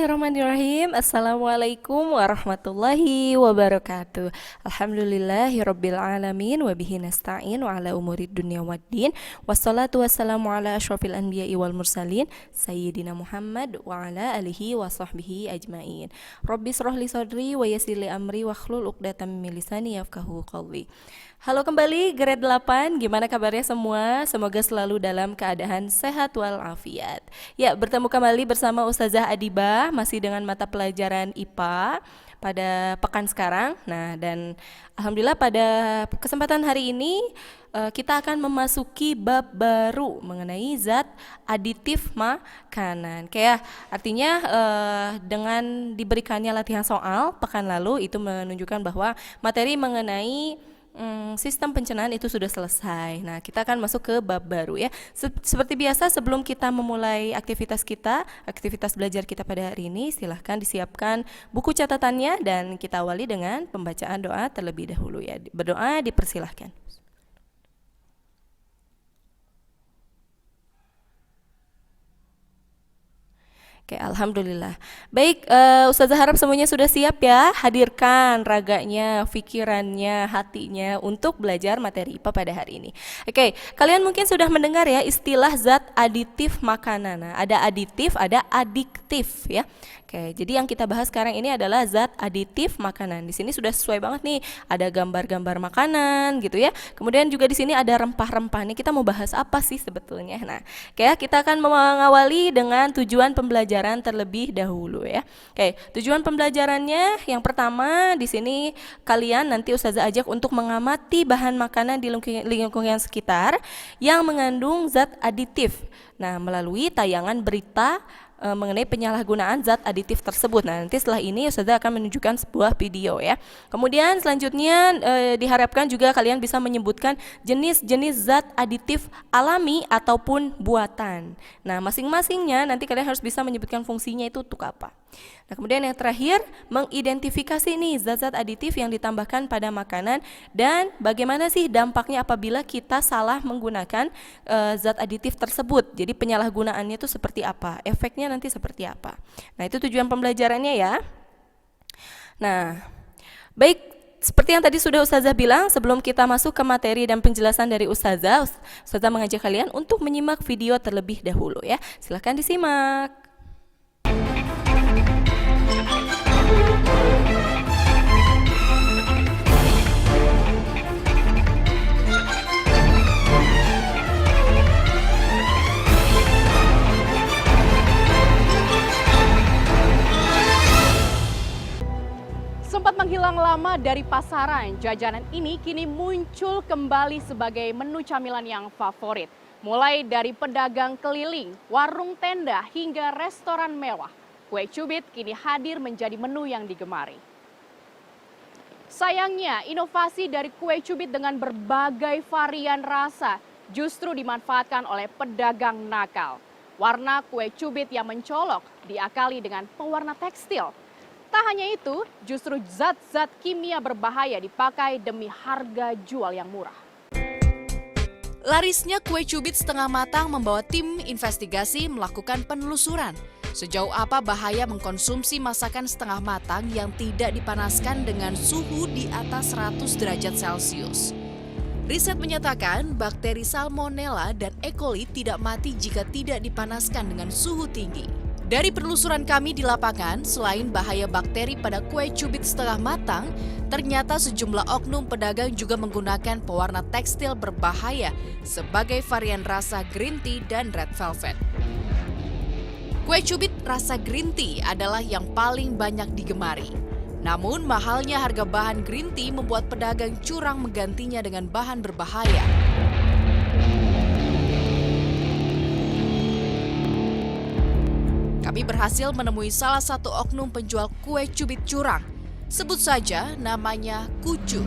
Bismillahirrahmanirrahim. Assalamualaikum warahmatullahi wabarakatuh. Alhamdulillahirabbil alamin wa bihi nasta'in wa ala umurid dunya waddin. Wassalatu wassalamu ala asyrofil anbiya'i wal mursalin sayyidina Muhammad wa ala alihi wa sahbihi ajmain. Rabbi shrah li sadri wa yassir li amri wahlul 'uqdatam min lisani yafqahu qawli. Halo kembali grade 8, gimana kabarnya semua? Semoga selalu dalam keadaan sehat walafiat. Ya, bertemu kembali bersama Ustazah Adibah, masih dengan mata pelajaran IPA pada pekan sekarang. Nah, dan alhamdulillah pada kesempatan hari ini kita akan memasuki bab baru mengenai zat aditif makanan. Kayak artinya dengan diberikannya latihan soal pekan lalu itu menunjukkan bahwa materi mengenai sistem pencernaan itu sudah selesai. Nah, kita akan masuk ke bab baru ya. Seperti biasa sebelum kita memulai aktivitas belajar kita pada hari ini, silahkan disiapkan buku catatannya dan kita awali dengan pembacaan doa terlebih dahulu ya. Berdoa dipersilahkan. Oke, alhamdulillah. Baik, Ustazah harap semuanya sudah siap ya. Hadirkan raganya, pikirannya, hatinya untuk belajar materi IPA pada hari ini. Oke, kalian mungkin sudah mendengar ya istilah zat aditif makanan. Nah, ada aditif, ada adiktif ya. Oke, jadi yang kita bahas sekarang ini adalah zat aditif makanan. Di sini sudah sesuai banget nih, ada gambar-gambar makanan gitu ya. Kemudian juga di sini ada rempah-rempah. Nih kita mau bahas apa sih sebetulnya? Nah, kita akan mengawali dengan tujuan pembelajaran terlebih dahulu ya. Oke, tujuan pembelajarannya yang pertama di sini kalian nanti Ustazah ajak untuk mengamati bahan makanan di lingkungan sekitar yang mengandung zat aditif. Nah, melalui tayangan berita mengenai penyalahgunaan zat aditif tersebut. Nah, nanti setelah ini Ustazah akan menunjukkan sebuah video ya. Kemudian selanjutnya diharapkan juga kalian bisa menyebutkan jenis-jenis zat aditif alami ataupun buatan. Nah, masing-masingnya nanti kalian harus bisa menyebutkan fungsinya itu untuk apa. Nah, kemudian yang terakhir mengidentifikasi nih zat-zat aditif yang ditambahkan pada makanan dan bagaimana sih dampaknya apabila kita salah menggunakan zat aditif tersebut. Jadi penyalahgunaannya itu seperti apa, efeknya nanti seperti apa. Nah, itu tujuan pembelajarannya ya. Nah, baik, seperti yang tadi sudah Ustazah bilang, sebelum kita masuk ke materi dan penjelasan dari Ustazah mengajak kalian untuk menyimak video terlebih dahulu ya. Silahkan disimak. Sempat menghilang lama dari pasaran, jajanan ini kini muncul kembali sebagai menu camilan yang favorit. Mulai dari pedagang keliling, warung tenda, hingga restoran mewah. Kue cubit kini hadir menjadi menu yang digemari. Sayangnya, inovasi dari kue cubit dengan berbagai varian rasa justru dimanfaatkan oleh pedagang nakal. Warna kue cubit yang mencolok diakali dengan pewarna tekstil. Tak hanya itu, justru zat-zat kimia berbahaya dipakai demi harga jual yang murah. Larisnya kue cubit setengah matang membawa tim investigasi melakukan penelusuran. Sejauh apa bahaya mengkonsumsi masakan setengah matang yang tidak dipanaskan dengan suhu di atas 100 derajat Celcius. Riset menyatakan bakteri Salmonella dan E. coli tidak mati jika tidak dipanaskan dengan suhu tinggi. Dari penelusuran kami di lapangan, selain bahaya bakteri pada kue cubit setengah matang, ternyata sejumlah oknum pedagang juga menggunakan pewarna tekstil berbahaya sebagai varian rasa green tea dan red velvet. Kue cubit rasa green tea adalah yang paling banyak digemari. Namun mahalnya harga bahan green tea membuat pedagang curang menggantinya dengan bahan berbahaya. Kami berhasil menemui salah satu oknum penjual kue cubit curang. Sebut saja namanya Kucu.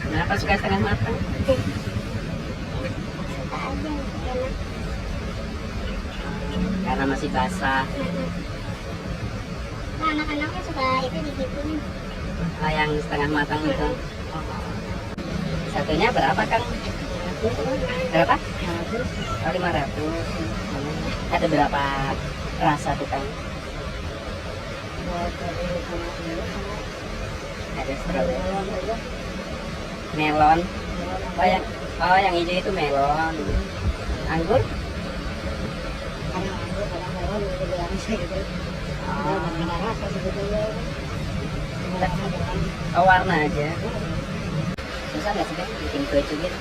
Kenapa suka setengah matang? Karena masih basah. Nah, anak-anaknya suka itu digituin. Yang setengah matang itu. Satunya berapa kan? Berapa? Oh, 500. Ada berapa rasa tuh Kang? Ada strawberry, melon. Oh yang hijau itu melon. Anggur? Oh warna aja. Susah nggak sih Kang bikin kue cubit?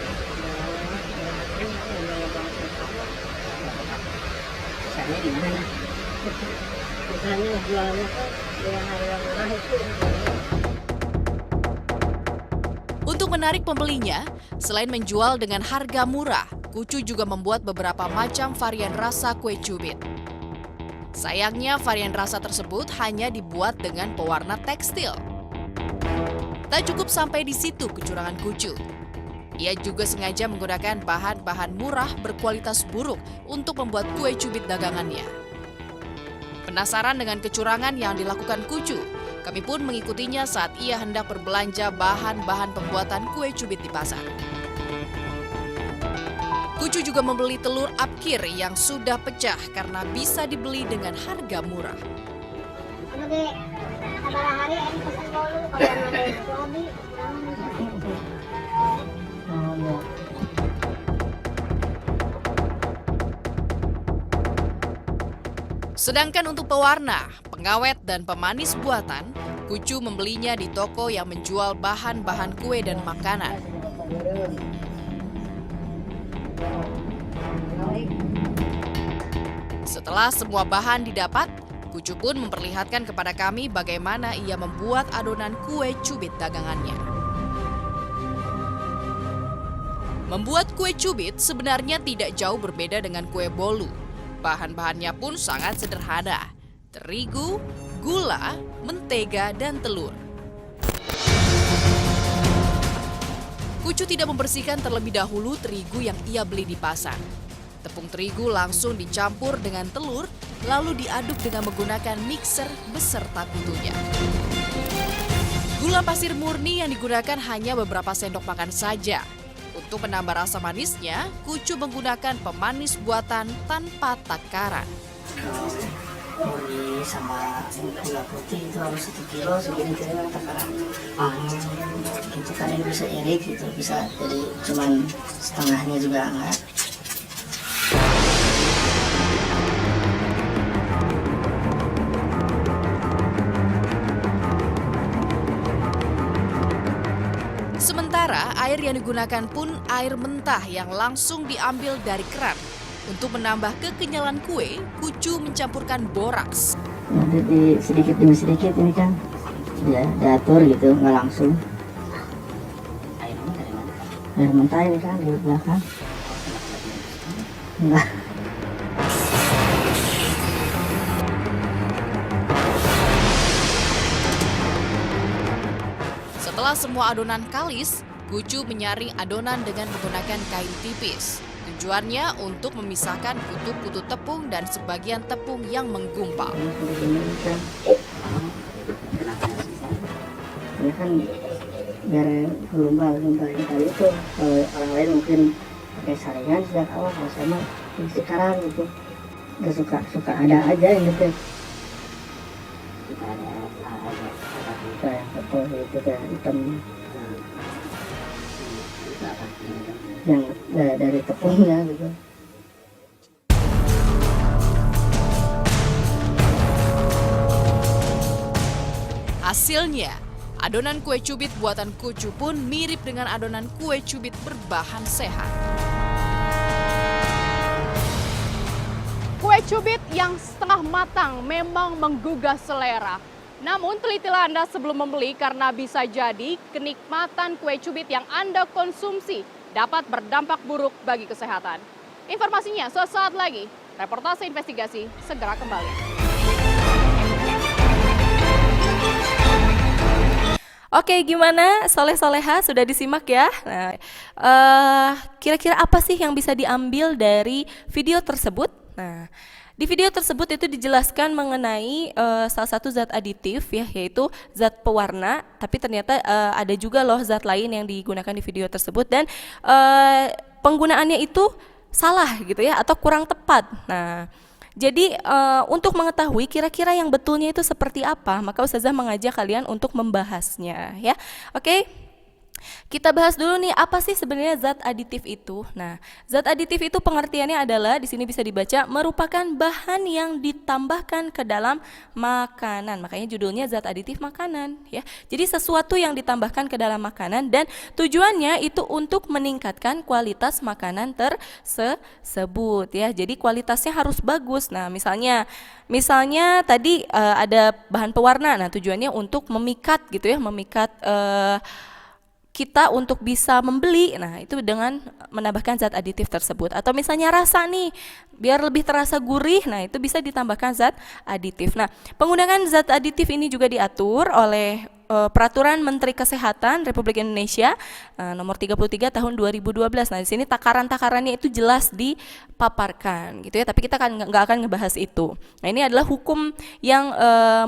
Susahnya di mana? Untuk menarik pembelinya, selain menjual dengan harga murah, Kucu juga membuat beberapa macam varian rasa kue cubit. Sayangnya, varian rasa tersebut hanya dibuat dengan pewarna tekstil. Tak cukup sampai di situ kecurangan Kucu. Ia juga sengaja menggunakan bahan-bahan murah berkualitas buruk untuk membuat kue cubit dagangannya. Penasaran dengan kecurangan yang dilakukan Kucu, kami pun mengikutinya saat ia hendak berbelanja bahan-bahan pembuatan kue cubit di pasar. Kucu juga membeli telur apkir yang sudah pecah karena bisa dibeli dengan harga murah. Sedangkan untuk pewarna, pengawet, dan pemanis buatan, Kucu membelinya di toko yang menjual bahan-bahan kue dan makanan. Setelah semua bahan didapat, Kucu pun memperlihatkan kepada kami bagaimana ia membuat adonan kue cubit dagangannya. Membuat kue cubit sebenarnya tidak jauh berbeda dengan kue bolu. Bahan-bahannya pun sangat sederhana: terigu, gula, mentega, dan telur. Kucu tidak membersihkan terlebih dahulu terigu yang ia beli di pasar. Tepung terigu langsung dicampur dengan telur, lalu diaduk dengan menggunakan mixer beserta kutunya. Gula pasir murni yang digunakan hanya beberapa sendok makan saja. Untuk menambah rasa manisnya, Kucu menggunakan pemanis buatan tanpa takaran. Murni sama gula putih itu harus 1 kilo segini kira takaran. Itu kalian bisa irit gitu, bisa jadi cuman setengahnya juga enggak. Sementara air yang digunakan pun air mentah yang langsung diambil dari keran. Untuk menambah kekenyalan kue, Kucu mencampurkan boraks. Nanti sedikit demi sedikit ini kan, ya diatur gitu, nggak langsung. Air mentah ini kan di belakang. Enggak. Setelah semua adonan kalis, Kucu menyaring adonan dengan menggunakan kain tipis. Tujuannya untuk memisahkan kutu-kutu tepung dan sebagian tepung yang menggumpal. Ini kan biar gelombang kali itu, kalau orang lain mungkin pakai saringan sejak awal, kalau sama sekarang gitu, nggak suka ada aja yang gitu. Kayak tepung itu kayak hitam. Yang dari tepungnya gitu. Hasilnya, adonan kue cubit buatan Kucu pun mirip dengan adonan kue cubit berbahan sehat. Kue cubit yang setengah matang memang menggugah selera. Namun telitilah Anda sebelum membeli karena bisa jadi kenikmatan kue cubit yang Anda konsumsi dapat berdampak buruk bagi kesehatan. Informasinya sesaat lagi. Reportase investigasi segera kembali. Oke, gimana Soleh-Soleha sudah disimak ya? Nah, kira-kira apa sih yang bisa diambil dari video tersebut? Nah, di video tersebut itu dijelaskan mengenai salah satu zat aditif ya, yaitu zat pewarna. Tapi ternyata ada juga loh zat lain yang digunakan di video tersebut, dan penggunaannya itu salah gitu ya atau kurang tepat. Nah, jadi untuk mengetahui kira-kira yang betulnya itu seperti apa, maka Ustazah mengajak kalian untuk membahasnya ya. Oke. Kita bahas dulu nih apa sih sebenarnya zat aditif itu. Nah, zat aditif itu pengertiannya adalah di sini bisa dibaca merupakan bahan yang ditambahkan ke dalam makanan. Makanya judulnya zat aditif makanan ya. Jadi sesuatu yang ditambahkan ke dalam makanan dan tujuannya itu untuk meningkatkan kualitas makanan tersebut ya. Jadi kualitasnya harus bagus. Nah, misalnya tadi ada bahan pewarna. Nah, tujuannya untuk memikat gitu ya, memikat kita untuk bisa membeli. Nah, itu dengan menambahkan zat aditif tersebut. Atau misalnya rasa nih, biar lebih terasa gurih, nah itu bisa ditambahkan zat aditif. Nah, penggunaan zat aditif ini juga diatur oleh Peraturan Menteri Kesehatan Republik Indonesia nomor 33 tahun 2012. Nah, di sini takaran-takarannya itu jelas dipaparkan gitu ya, tapi kita kan nggak akan ngebahas itu. Nah, ini adalah hukum yang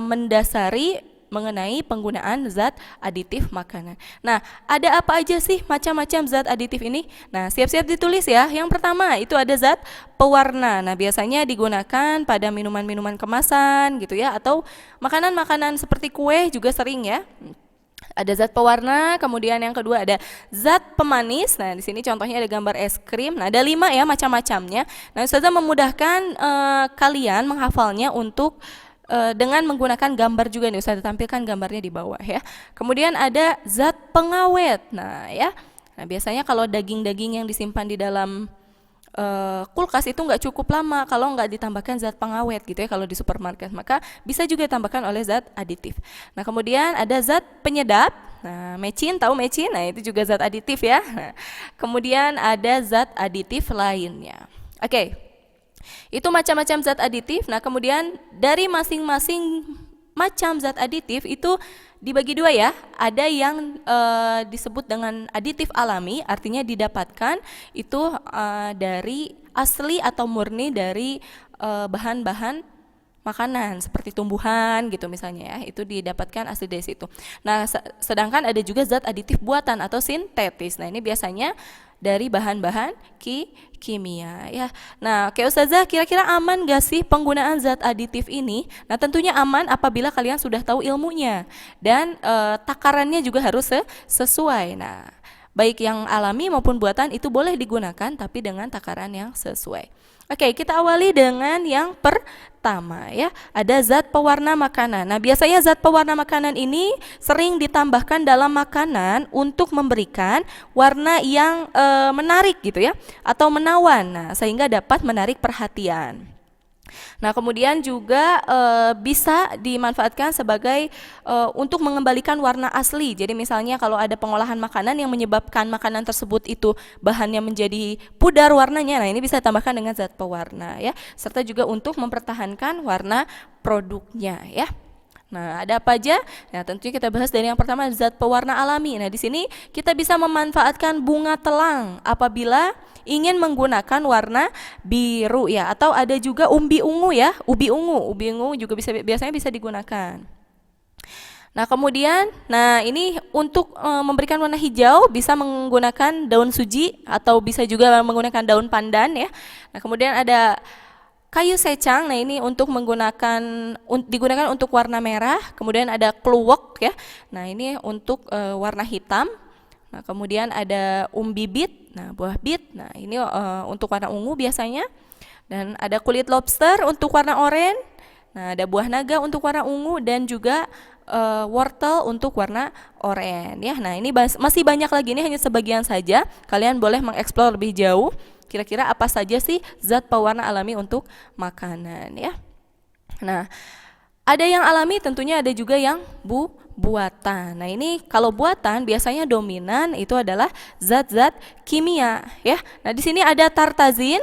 mendasari mengenai penggunaan zat aditif makanan. Nah, ada apa aja sih macam-macam zat aditif ini? Nah, siap-siap ditulis ya. Yang pertama itu ada zat pewarna. Nah, biasanya digunakan pada minuman-minuman kemasan gitu ya, atau makanan-makanan seperti kue juga sering ya. Ada zat pewarna, kemudian yang kedua ada zat pemanis. Nah, di sini contohnya ada gambar es krim. Nah, ada 5 ya macam-macamnya. Nah, Ustazah memudahkan kalian menghafalnya untuk dengan menggunakan gambar juga nih, Ustazah tampilkan gambarnya di bawah ya. Kemudian ada zat pengawet. Nah ya, nah biasanya kalau daging-daging yang disimpan di dalam kulkas itu nggak cukup lama kalau nggak ditambahkan zat pengawet gitu ya kalau di supermarket, maka bisa juga ditambahkan oleh zat aditif. Nah kemudian ada zat penyedap. Nah mecin, tahu mecin? Nah itu juga zat aditif ya. Nah, kemudian ada zat aditif lainnya. Oke. Itu macam-macam zat aditif. Nah kemudian dari masing-masing macam zat aditif itu dibagi 2 ya. Ada yang disebut dengan aditif alami, artinya didapatkan itu dari asli atau murni dari bahan-bahan makanan seperti tumbuhan gitu misalnya ya, itu didapatkan asli dari situ. Nah sedangkan ada juga zat aditif buatan atau sintetis. Nah ini biasanya dari bahan-bahan kimia ya. Nah oke Ustazah, kira-kira aman gak sih penggunaan zat aditif ini? Nah tentunya aman apabila kalian sudah tahu ilmunya dan takarannya juga harus sesuai. Nah baik yang alami maupun buatan itu boleh digunakan tapi dengan takaran yang sesuai. Oke, kita awali dengan yang pertama ya. Ada zat pewarna makanan. Nah, biasanya zat pewarna makanan ini sering ditambahkan dalam makanan untuk memberikan warna yang menarik gitu ya, atau menawan. Nah, sehingga dapat menarik perhatian. Nah, kemudian juga bisa dimanfaatkan sebagai untuk mengembalikan warna asli. Jadi misalnya kalau ada pengolahan makanan yang menyebabkan makanan tersebut itu bahannya menjadi pudar warnanya, nah ini bisa ditambahkan dengan zat pewarna ya. Serta juga untuk mempertahankan warna produknya ya. Nah, ada apa aja? Nah, tentunya kita bahas dari yang pertama zat pewarna alami. Nah, di sini kita bisa memanfaatkan bunga telang apabila ingin menggunakan warna biru ya, atau ada juga umbi ungu ya, ubi ungu juga biasanya bisa digunakan. Nah, kemudian ini untuk memberikan warna hijau bisa menggunakan daun suji atau bisa juga menggunakan daun pandan ya. Nah, kemudian ada kayu secang. Nah ini untuk digunakan untuk warna merah. Kemudian ada kluwek ya. Nah ini untuk warna hitam. Nah kemudian ada umbi bit. Nah buah bit. Nah ini untuk warna ungu biasanya. Dan ada kulit lobster untuk warna oranye. Nah ada buah naga untuk warna ungu dan juga wortel untuk warna oranye ya. Nah ini masih banyak lagi, ini hanya sebagian saja. Kalian boleh mengeksplor lebih jauh. Kira-kira apa saja sih zat pewarna alami untuk makanan ya. Nah, ada yang alami, tentunya ada juga yang buatan. Nah, ini kalau buatan biasanya dominan itu adalah zat-zat kimia ya. Nah, di sini ada tartazin.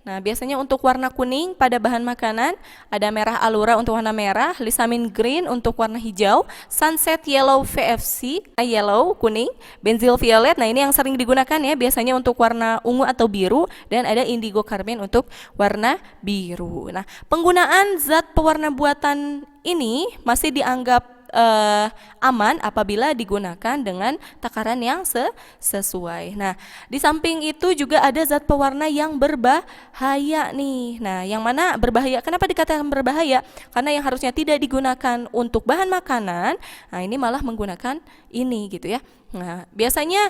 Nah, biasanya untuk warna kuning pada bahan makanan, ada merah alura untuk warna merah, lisamin green untuk warna hijau, sunset yellow VFC, yellow kuning, benzil violet. Nah, ini yang sering digunakan ya, biasanya untuk warna ungu atau biru, dan ada indigo carbon untuk warna biru. Nah, penggunaan zat pewarna buatan ini masih dianggap aman apabila digunakan dengan takaran yang sesuai. Nah, di samping itu juga ada zat pewarna yang berbahaya nih. Nah, yang mana berbahaya? Kenapa dikatakan berbahaya? Karena yang harusnya tidak digunakan untuk bahan makanan, nah ini malah menggunakan ini gitu ya. Nah, biasanya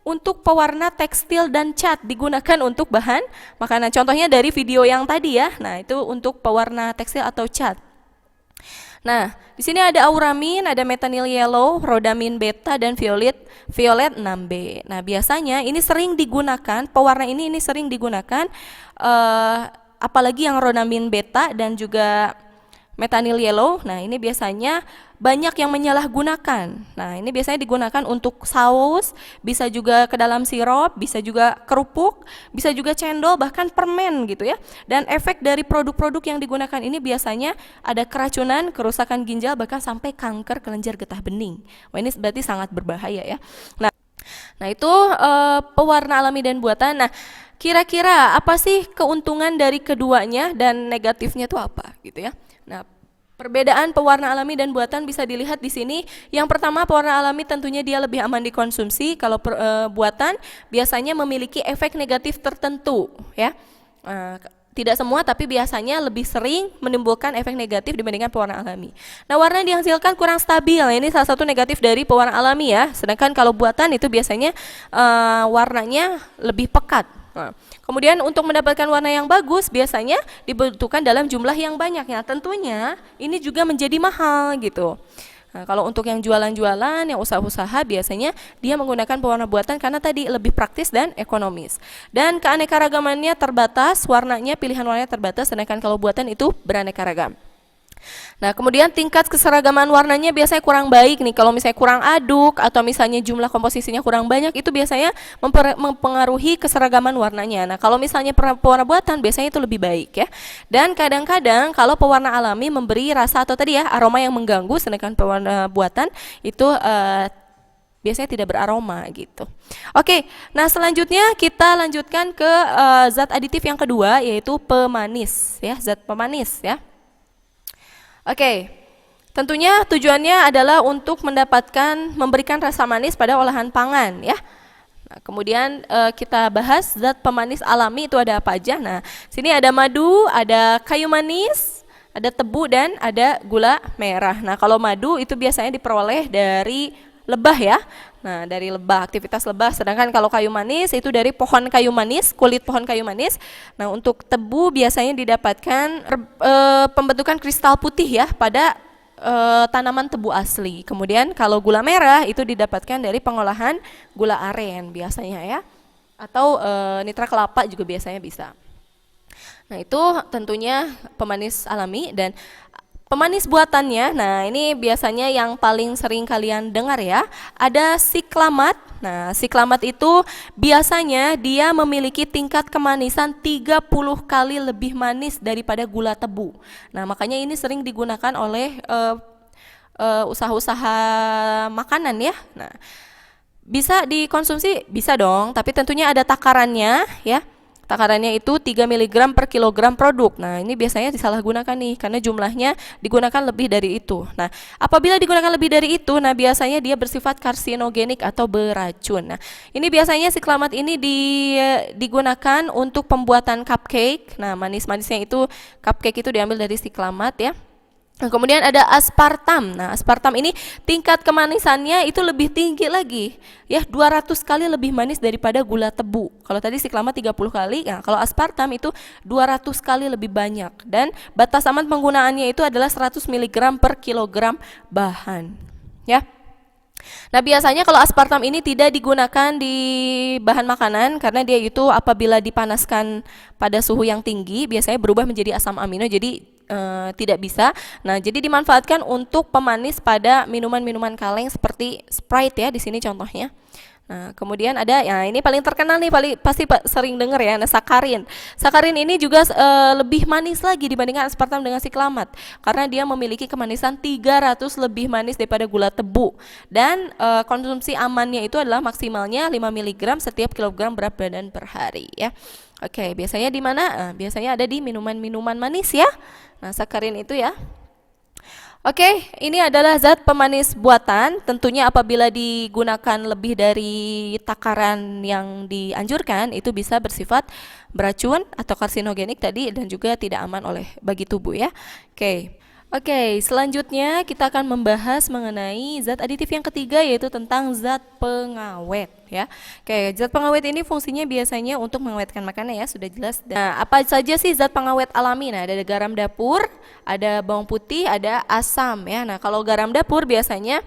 untuk pewarna tekstil dan cat digunakan untuk bahan makanan. Contohnya dari video yang tadi ya. Nah, itu untuk pewarna tekstil atau cat. Nah, di sini ada auramin, ada metanyl yellow, rhodamin beta, dan violet 6B. Nah, biasanya ini sering digunakan, pewarna ini sering digunakan, apalagi yang rhodamin beta dan juga metanyl yellow. Nah, ini biasanya banyak yang menyalahgunakan. Nah, ini biasanya digunakan untuk saus, bisa juga ke dalam sirup, bisa juga kerupuk, bisa juga cendol, bahkan permen gitu ya. Dan efek dari produk-produk yang digunakan ini biasanya ada keracunan, kerusakan ginjal, bahkan sampai kanker kelenjar getah bening. Wah, ini berarti sangat berbahaya ya. Nah itu pewarna alami dan buatan. Nah, kira-kira apa sih keuntungan dari keduanya dan negatifnya itu apa gitu ya. Nah, perbedaan pewarna alami dan buatan bisa dilihat di sini. Yang pertama, pewarna alami tentunya dia lebih aman dikonsumsi. Kalau buatan biasanya memiliki efek negatif tertentu ya. Tidak semua, tapi biasanya lebih sering menimbulkan efek negatif dibandingkan pewarna alami. Nah, warna yang dihasilkan kurang stabil. Ini salah satu negatif dari pewarna alami ya. Sedangkan kalau buatan itu biasanya warnanya lebih pekat. Nah, kemudian untuk mendapatkan warna yang bagus biasanya dibutuhkan dalam jumlah yang banyak ya. Tentunya ini juga menjadi mahal gitu. Nah, kalau untuk yang jualan-jualan, yang usaha-usaha biasanya dia menggunakan pewarna buatan karena tadi lebih praktis dan ekonomis. Dan keanekaragamannya terbatas, pilihan warnanya terbatas, sedangkan kalau buatan itu beraneka ragam. Nah, kemudian tingkat keseragaman warnanya biasanya kurang baik nih. Kalau misalnya kurang aduk atau misalnya jumlah komposisinya kurang banyak, itu biasanya mempengaruhi keseragaman warnanya. Nah, kalau misalnya pewarna buatan biasanya itu lebih baik ya. Dan kadang-kadang kalau pewarna alami memberi rasa atau tadi ya aroma yang mengganggu, sedangkan pewarna buatan itu biasanya tidak beraroma gitu. Oke, nah selanjutnya kita lanjutkan ke zat aditif yang kedua, yaitu pemanis ya, zat pemanis ya. Oke, tentunya tujuannya adalah untuk memberikan rasa manis pada olahan pangan ya. Nah, kemudian kita bahas zat pemanis alami itu ada apa aja. Nah, sini ada madu, ada kayu manis, ada tebu, dan ada gula merah. Nah, kalau madu itu biasanya diperoleh dari lebah ya. Nah, dari lebah, aktivitas lebah. Sedangkan kalau kayu manis itu dari pohon kayu manis, kulit pohon kayu manis. Nah, untuk tebu biasanya didapatkan pembentukan kristal putih ya pada tanaman tebu asli. Kemudian kalau gula merah itu didapatkan dari pengolahan gula aren biasanya ya. Atau nitra kelapa juga biasanya bisa. Nah, itu tentunya pemanis alami. Dan pemanis buatannya, nah ini biasanya yang paling sering kalian dengar ya, ada siklamat. Nah, siklamat itu biasanya dia memiliki tingkat kemanisan 30 kali lebih manis daripada gula tebu. Nah, makanya ini sering digunakan oleh usaha-usaha makanan ya. Nah, bisa dikonsumsi? Bisa dong, tapi tentunya ada takarannya ya. Takarannya itu 3 mg per kilogram produk. Nah, ini biasanya disalahgunakan nih, karena jumlahnya digunakan lebih dari itu. Nah, apabila digunakan lebih dari itu, nah biasanya dia bersifat karsinogenik atau beracun. Nah, ini biasanya siklamat ini digunakan untuk pembuatan cupcake. Nah, manis-manisnya itu, cupcake itu diambil dari siklamat ya. Nah, kemudian ada aspartam. Nah, aspartam ini tingkat kemanisannya itu lebih tinggi lagi. Ya, 200 kali lebih manis daripada gula tebu. Kalau tadi siklamat 30 kali, nah kalau aspartam itu 200 kali lebih banyak. Dan batas aman penggunaannya itu adalah 100 mg per kilogram bahan. Ya. Nah, biasanya kalau aspartam ini tidak digunakan di bahan makanan karena dia itu apabila dipanaskan pada suhu yang tinggi biasanya berubah menjadi asam amino, jadi tidak bisa. Nah, jadi dimanfaatkan untuk pemanis pada minuman-minuman kaleng seperti Sprite ya, di sini contohnya. Nah, kemudian ada, ya ini paling terkenal nih, pasti sering dengar ya, nah, sakarin. Sakarin ini juga lebih manis lagi dibandingkan aspartam dengan siklamat, karena dia memiliki kemanisan 300 lebih manis daripada gula tebu. Dan konsumsi amannya itu adalah maksimalnya 5 mg setiap kilogram berat badan per hari ya. Oke, biasanya di mana? Biasanya ada di minuman-minuman manis ya. Nah, sakarin itu ya. Oke, ini adalah zat pemanis buatan. Tentunya apabila digunakan lebih dari takaran yang dianjurkan, itu bisa bersifat beracun atau karsinogenik tadi dan juga tidak aman bagi tubuh ya. Oke, selanjutnya kita akan membahas mengenai zat aditif yang ketiga, yaitu tentang zat pengawet ya. Oke, zat pengawet ini fungsinya biasanya untuk mengawetkan makanan ya, sudah jelas. Nah, apa saja sih zat pengawet alami? Nah, ada garam dapur, ada bawang putih, ada asam ya. Nah, kalau garam dapur biasanya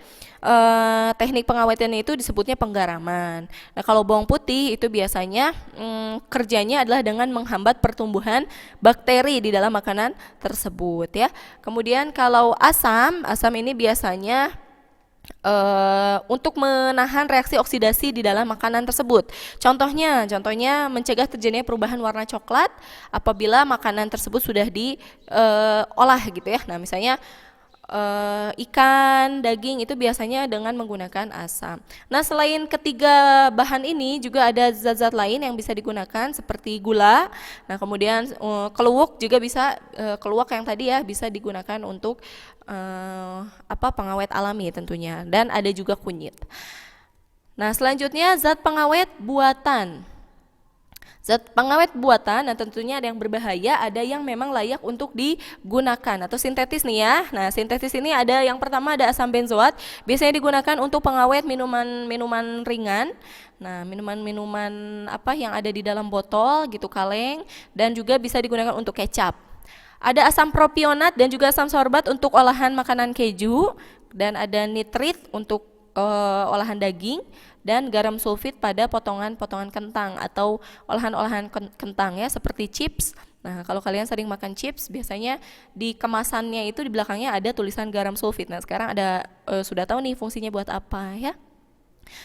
teknik pengawetannya itu disebutnya penggaraman. Nah, kalau bawang putih itu biasanya kerjanya adalah dengan menghambat pertumbuhan bakteri di dalam makanan tersebut ya. Kemudian kalau asam ini biasanya untuk menahan reaksi oksidasi di dalam makanan tersebut. Contohnya mencegah terjadinya perubahan warna coklat apabila makanan tersebut sudah diolah gitu ya. Nah, misalnya ikan, daging itu biasanya dengan menggunakan asam. Nah, selain ketiga bahan ini juga ada zat-zat lain yang bisa digunakan seperti gula. Nah, kemudian keluak juga bisa, keluak yang tadi ya bisa digunakan untuk pengawet alami tentunya, dan ada juga kunyit. Nah, selanjutnya zat pengawet buatan. Zat pengawet buatan, nah tentunya ada yang berbahaya, ada yang memang layak untuk digunakan atau sintetis nih ya. Nah, sintetis ini ada yang pertama ada asam benzoat, biasanya digunakan untuk pengawet minuman ringan. Nah, minuman yang ada di dalam botol gitu, kaleng, dan juga bisa digunakan untuk kecap. Ada asam propionat dan juga asam sorbat untuk olahan makanan keju, dan ada nitrit untuk olahan daging, dan garam sulfit pada potongan-potongan kentang atau olahan-olahan kentang ya, seperti chips. Nah, kalau kalian sering makan chips, biasanya di kemasannya itu di belakangnya ada tulisan garam sulfit. Nah, sekarang sudah tahu nih fungsinya buat apa ya.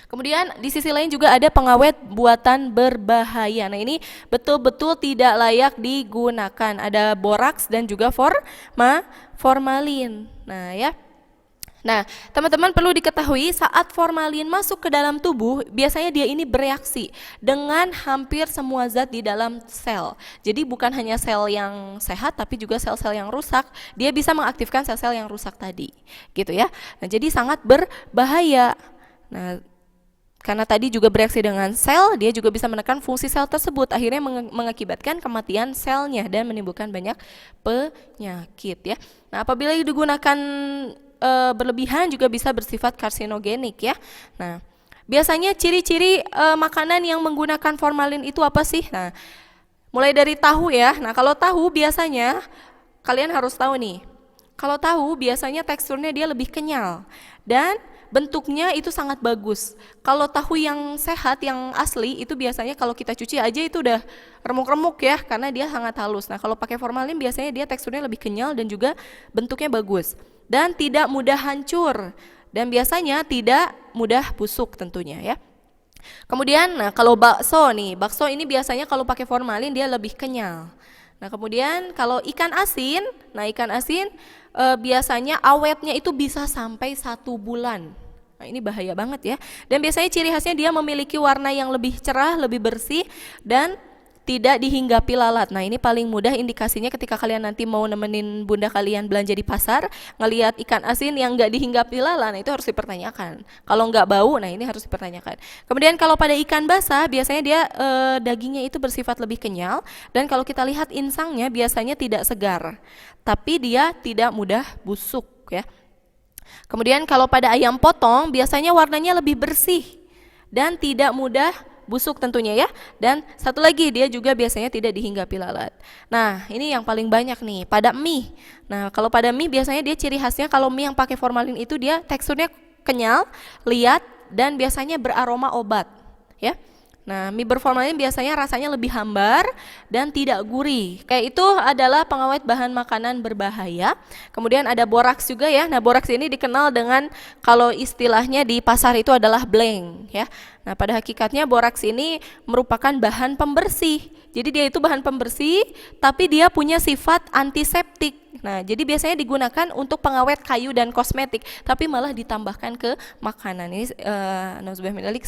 Kemudian di sisi lain juga ada pengawet buatan berbahaya. Nah, ini betul-betul tidak layak digunakan. Ada boraks dan juga formalin. Nah, ya. Nah, teman-teman perlu diketahui saat formalin masuk ke dalam tubuh, biasanya dia ini bereaksi dengan hampir semua zat di dalam sel. Jadi bukan hanya sel yang sehat, tapi juga sel-sel yang rusak. Dia bisa mengaktifkan sel-sel yang rusak tadi, gitu ya. Nah, jadi sangat berbahaya. Nah, karena tadi juga bereaksi dengan sel, dia juga bisa menekan fungsi sel tersebut, akhirnya mengakibatkan kematian selnya dan menimbulkan banyak penyakit ya. Nah, apabila digunakan berlebihan juga bisa bersifat karsinogenik ya. Nah, biasanya ciri-ciri makanan yang menggunakan formalin itu apa sih? Nah, mulai dari tahu ya. Nah, kalau tahu biasanya kalian harus tahu nih. Kalau tahu biasanya teksturnya dia lebih kenyal dan bentuknya itu sangat bagus. Kalau tahu yang sehat, yang asli itu biasanya kalau kita cuci aja itu udah remuk-remuk ya, karena dia sangat halus. Nah, kalau pakai formalin biasanya dia teksturnya lebih kenyal dan juga bentuknya bagus dan tidak mudah hancur, dan biasanya tidak mudah busuk tentunya ya. Kemudian, nah kalau bakso ini biasanya kalau pakai formalin dia lebih kenyal. Nah, kemudian kalau ikan asin, biasanya awetnya itu bisa sampai 1 bulan. Nah, ini bahaya banget ya. Dan biasanya ciri khasnya dia memiliki warna yang lebih cerah, lebih bersih, dan tidak dihinggapi lalat. Nah, ini paling mudah indikasinya ketika kalian nanti mau nemenin bunda kalian belanja di pasar, ngelihat ikan asin yang nggak dihinggapi lalat, nah itu harus dipertanyakan. Kalau nggak bau, nah ini harus dipertanyakan. Kemudian kalau pada ikan basah, biasanya dia dagingnya itu bersifat lebih kenyal, dan kalau kita lihat insangnya biasanya tidak segar, tapi dia tidak mudah busuk ya. Kemudian kalau pada ayam potong, biasanya warnanya lebih bersih dan tidak mudah busuk tentunya ya. Dan satu lagi, dia juga biasanya tidak dihinggapi lalat. Nah, ini yang paling banyak nih pada mie. Nah, kalau pada mie biasanya dia ciri khasnya kalau mie yang pakai formalin itu dia teksturnya kenyal, liat, dan biasanya beraroma obat ya. Nah, mie berformalin biasanya rasanya lebih hambar dan tidak gurih. Kayak itu adalah pengawet bahan makanan berbahaya. Kemudian ada boraks juga ya. Nah, boraks ini dikenal dengan, kalau istilahnya di pasar itu adalah blank ya. Nah, pada hakikatnya boraks ini merupakan bahan pembersih. Jadi dia itu bahan pembersih, tapi dia punya sifat antiseptik. Nah, jadi biasanya digunakan untuk pengawet kayu dan kosmetik, tapi malah ditambahkan ke makanan. Ini nauzubillah min dzalik,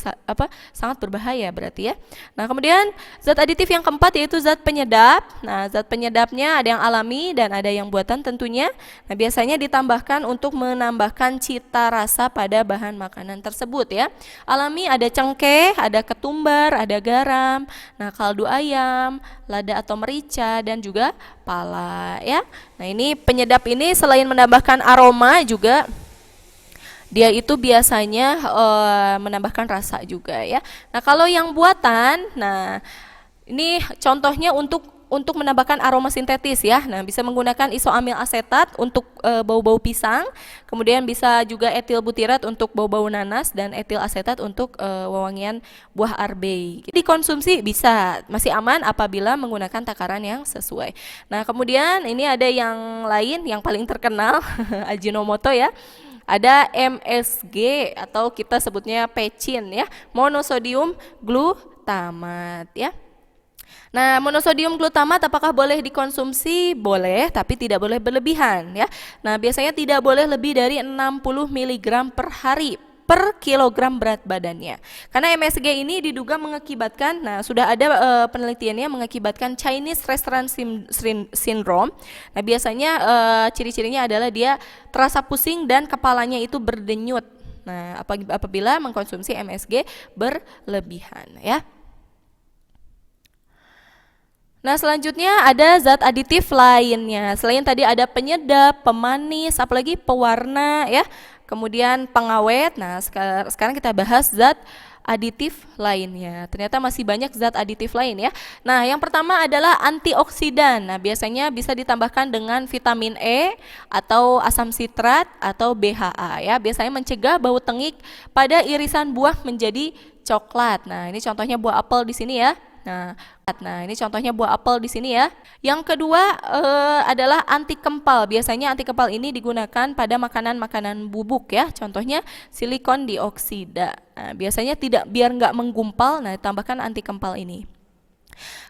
sangat berbahaya berarti ya. Nah, kemudian zat aditif yang keempat yaitu zat penyedap. Nah, zat penyedapnya ada yang alami dan ada yang buatan tentunya. Nah, biasanya ditambahkan untuk menambahkan cita rasa pada bahan makanan tersebut ya. Alami ada cengkeh, ada ketumbar, ada garam, nah kaldu ayam, lada atau merica, dan juga pala ya. Nah, ini penyedap ini selain menambahkan aroma juga dia itu biasanya menambahkan rasa juga ya. Nah, kalau yang buatan, nah ini contohnya untuk menambahkan aroma sintetis ya. Nah, bisa menggunakan isoamil asetat untuk bau-bau pisang, kemudian bisa juga etil butirat untuk bau-bau nanas, dan etil asetat untuk wewangian buah arbei. Dikonsumsi bisa, masih aman apabila menggunakan takaran yang sesuai. Nah, kemudian ini ada yang lain yang paling terkenal Ajinomoto ya. Ada MSG atau kita sebutnya pecin ya, monosodium glutamat ya. Nah, monosodium glutamat apakah boleh dikonsumsi? Boleh, tapi tidak boleh berlebihan ya. Nah, biasanya tidak boleh lebih dari 60 mg per hari per kilogram berat badannya. Karena MSG ini diduga mengakibatkan, nah sudah ada penelitiannya mengakibatkan Chinese Restaurant Syndrome. Nah, biasanya ciri-cirinya adalah dia terasa pusing dan kepalanya itu berdenyut. Nah, apabila mengkonsumsi MSG berlebihan ya. Nah, selanjutnya ada zat aditif lainnya. Selain tadi ada penyedap, pemanis, apalagi pewarna ya. Kemudian pengawet. Nah, sekarang kita bahas zat aditif lainnya. Ternyata masih banyak zat aditif lain ya. Nah, yang pertama adalah antioksidan. Nah, biasanya bisa ditambahkan dengan vitamin E atau asam sitrat atau BHA ya. Biasanya mencegah bau tengik pada irisan buah menjadi coklat. Nah, ini contohnya buah apel di sini ya. Nah, ini contohnya buah apel di sini ya. Yang kedua adalah anti kempal. Biasanya anti kempal ini digunakan pada makanan-makanan bubuk ya. Contohnya silikon dioksida. Nah, biasanya tidak, biar nggak menggumpal, nah tambahkan anti kempal ini.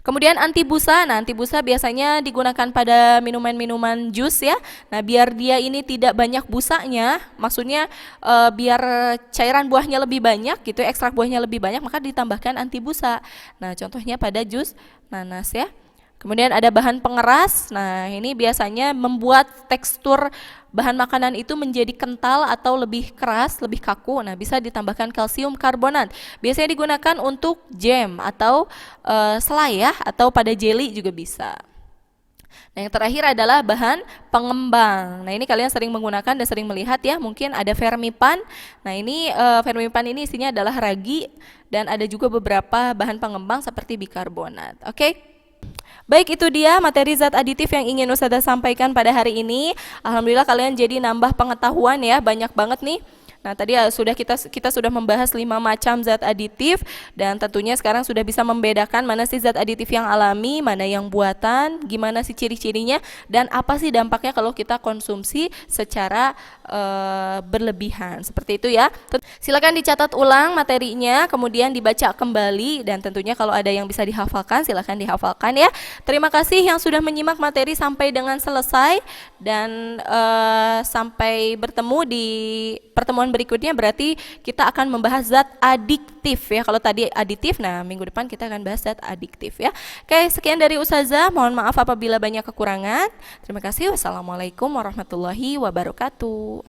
Kemudian anti busa. Nah, anti busa biasanya digunakan pada minuman-minuman jus ya. Nah, biar dia ini tidak banyak busanya, maksudnya biar cairan buahnya lebih banyak gitu, ekstrak buahnya lebih banyak, maka ditambahkan anti busa. Nah, contohnya pada jus nanas ya. Kemudian ada bahan pengeras. Nah, ini biasanya membuat tekstur bahan makanan itu menjadi kental atau lebih keras, lebih kaku. Nah, bisa ditambahkan kalsium karbonat. Biasanya digunakan untuk jam atau selai ya, atau pada jelly juga bisa. Nah, yang terakhir adalah bahan pengembang. Nah, ini kalian sering menggunakan dan sering melihat ya, mungkin ada Fermipan. Nah, ini Fermipan ini isinya adalah ragi, dan ada juga beberapa bahan pengembang seperti bikarbonat. Oke? Baik, itu dia materi zat aditif yang ingin Ustazah sampaikan pada hari ini. Alhamdulillah kalian jadi nambah pengetahuan ya, banyak banget nih. Nah, tadi sudah kita sudah membahas 5 macam zat aditif, dan tentunya sekarang sudah bisa membedakan mana sih zat aditif yang alami, mana yang buatan, gimana sih ciri-cirinya, dan apa sih dampaknya kalau kita konsumsi secara berlebihan. Seperti itu ya. Silakan dicatat ulang materinya, kemudian dibaca kembali, dan tentunya kalau ada yang bisa dihafalkan silakan dihafalkan ya. Terima kasih yang sudah menyimak materi sampai dengan selesai, dan sampai bertemu di pertemuan berikutnya. Berarti kita akan membahas zat adiktif ya. Kalau tadi aditif, nah minggu depan kita akan bahas zat adiktif ya. Oke, sekian dari Ustazah. Mohon maaf apabila banyak kekurangan. Terima kasih. Wassalamualaikum warahmatullahi wabarakatuh.